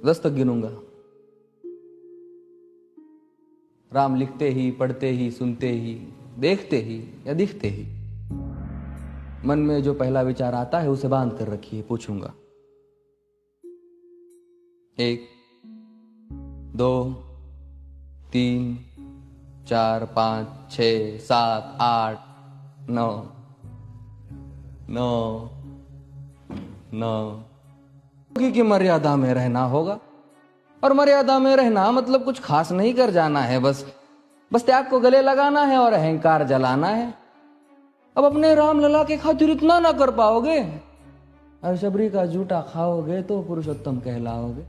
10 तक गिनूंगा। राम लिखते ही, पढ़ते ही, सुनते ही, देखते ही या दिखते ही मन में जो पहला विचार आता है उसे बांध कर रखिए। पूछूंगा 1 2 3 4 5 6 7 8 9 9 9 की मर्यादा में रहना होगा। और मर्यादा में रहना मतलब कुछ खास नहीं कर जाना है, बस त्याग को गले लगाना है और अहंकार जलाना है। अब अपने राम लला के खातिर इतना ना कर पाओगे और शबरी का जूठा खाओगे तो पुरुषोत्तम कहलाओगे।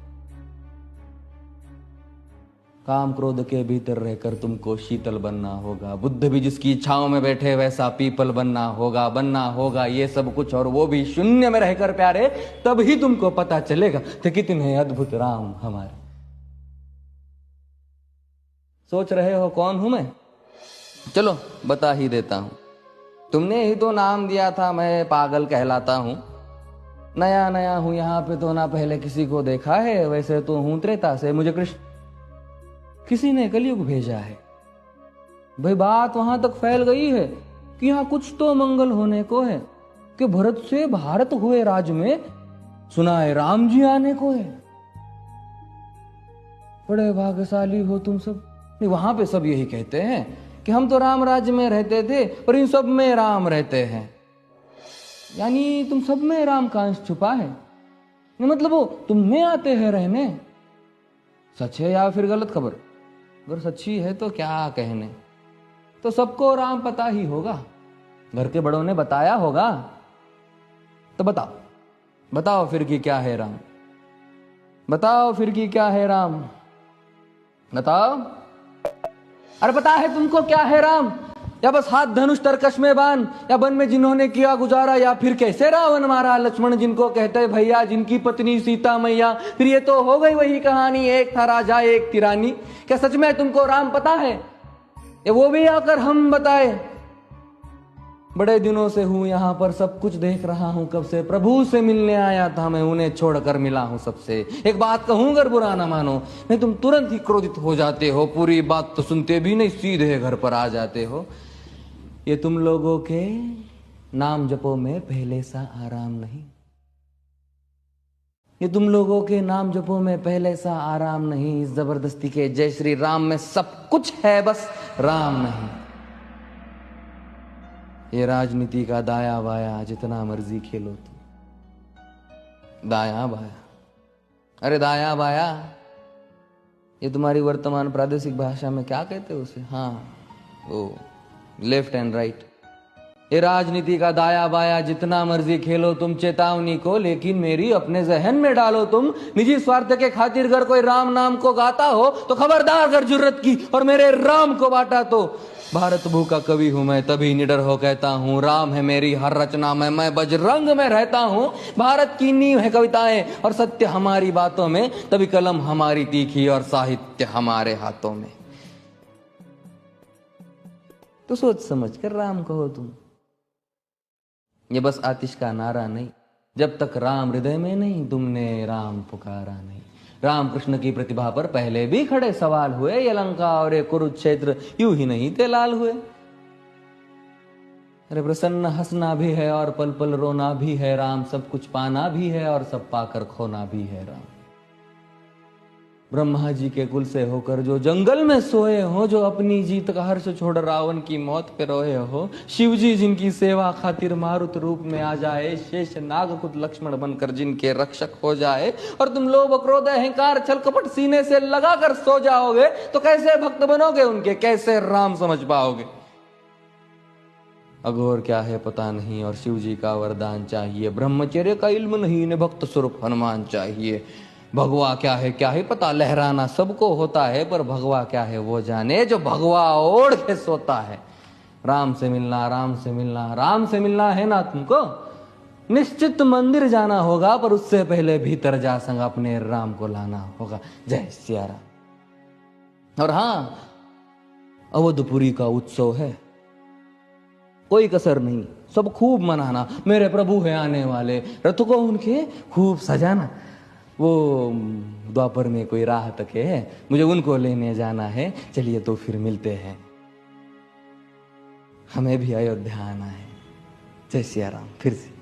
काम क्रोध के भीतर रहकर तुमको शीतल बनना होगा। बुद्ध भी जिसकी इच्छाओं में बैठे वैसा पीपल बनना होगा ये सब कुछ, और वो भी शून्य में रहकर प्यारे। तब ही तुमको पता चलेगा कि कितने अद्भुत राम हमारे। सोच रहे हो कौन हूं मैं? चलो बता ही देता हूं। तुमने ही तो नाम दिया था मैं पागल कहलाता हूं। नया नया हूं यहां पे तो ना पहले किसी को देखा है। वैसे तो हूं त्रेता से, मुझे कृष्ण किसी ने कलयुग भेजा है। भाई बात वहां तक फैल गई है कि यहां कुछ तो मंगल होने को है कि भरत से भारत हुए राज में सुना है राम जी आने को है। बड़े भाग्यशाली हो तुम सब। नहीं, वहां पे सब यही कहते हैं कि हम तो राम राज्य में रहते थे पर इन सब में राम रहते हैं। यानी तुम सब में राम का अंश छुपा है। मतलब वो तुम में आते हैं रहने। सच है या फिर गलत खबर? अगर सच्ची है तो क्या कहने। तो सबको राम पता ही होगा, घर के बड़ों ने बताया होगा। तो बताओ फिर कि क्या है राम। बताओ फिर कि क्या है राम। बताओ। अरे पता है तुमको क्या है राम? या बस हाथ धनुष तरकश में बांध, या वन में जिन्होंने किया गुजारा, या फिर कैसे रावण मारा लक्ष्मण जिनको कहते भैया, जिनकी पत्नी सीता मैया। फिर ये तो हो गई वही कहानी, एक था राजा एक थी रानी। क्या सच में तुमको राम पता है? या वो भी आकर हम बताए? बड़े दिनों से हूं यहां पर, सब कुछ देख रहा हूं कब से। प्रभु से मिलने आया था मैं, उन्हें छोड़कर मिला हूं सबसे। एक बात कहूं अगर बुरा ना मानो, नहीं तुम तुरंत ही क्रोधित हो जाते हो। पूरी बात तो सुनते भी नहीं, सीधे घर पर आ जाते हो। ये तुम लोगों के नाम जपो में पहले सा आराम नहीं। ये तुम लोगों के नाम जपो में पहले सा आराम नहीं। इस जबरदस्ती के जय श्री राम में सब कुछ है, बस राम नहीं। ये राजनीति का दाया बाया जितना मर्जी खेलो तुम। दाया बाया, अरे दाया बाया ये तुम्हारी वर्तमान प्रादेशिक भाषा में क्या कहते हो उसे? हाँ वो लेफ्ट एंड राइट। ये राजनीति का दाया बाया जितना मर्जी खेलो तुम चेतावनी को, लेकिन मेरी अपने जहन में डालो तुम। निजी स्वार्थ के खातिर अगर कोई राम नाम को गाता हो तो खबरदार अगर जुर्रत की और मेरे राम को बांटा तो। भारत भू का कवि हूं मैं, तभी निडर हो कहता हूं राम है मेरी हर रचना में, मैं बजरंग में रहता हूं। भारत की नींव है कविताएं और सत्य हमारी बातों में, तभी कलम हमारी तीखी और साहित्य हमारे हाथों में। तो सोच समझ कर राम कहो तुम। ये बस आतिश का नारा नहीं, जब तक राम हृदय में नहीं तुमने राम पुकारा नहीं। राम कृष्ण की प्रतिभा पर पहले भी खड़े सवाल हुए। ये लंका और ये कुरुक्षेत्र यूं ही नहीं थे लाल हुए। अरे प्रसन्न हंसना भी है और पल पल रोना भी है राम। सब कुछ पाना भी है और सब पाकर खोना भी है राम। ब्रह्मा जी के कुल से होकर जो जंगल में सोए हो, जो अपनी जीत का हर्ष छोड़ रावण की मौत पे रोए हो। शिव जी जिनकी सेवा खातिर मारुत रूप में आ जाए, शेष नाग खुद लक्ष्मण बनकर जिनके रक्षक हो जाए। और तुम लोभ क्रोध अहंकार छल कपट सीने से लगाकर सो जाओगे तो कैसे भक्त बनोगे उनके, कैसे राम समझ पाओगे? अघोर क्या है पता नहीं और शिव जी का वरदान चाहिए। ब्रह्मचर्य का इल्म नहीं, इन्हें भक्त स्वरूप हनुमान चाहिए। भगवा क्या है पता, लहराना सबको होता है पर भगवा क्या है वो जाने जो भगवा ओढ़ के सोता है। राम से मिलना, राम से मिलना, राम से मिलना है ना तुमको? निश्चित मंदिर जाना होगा पर उससे पहले भीतर जा संग अपने राम को लाना होगा। जय सिया राम। और हाँ, अवधपुरी का उत्सव है, कोई कसर नहीं, सब खूब मनाना। मेरे प्रभु है आने वाले, रथ को उनके खूब सजाना। वो द्वापर में कोई राह तके है, मुझे उनको लेने जाना है। चलिए तो फिर मिलते हैं, हमें भी अयोध्या आना है। जय सिया राम। फिर से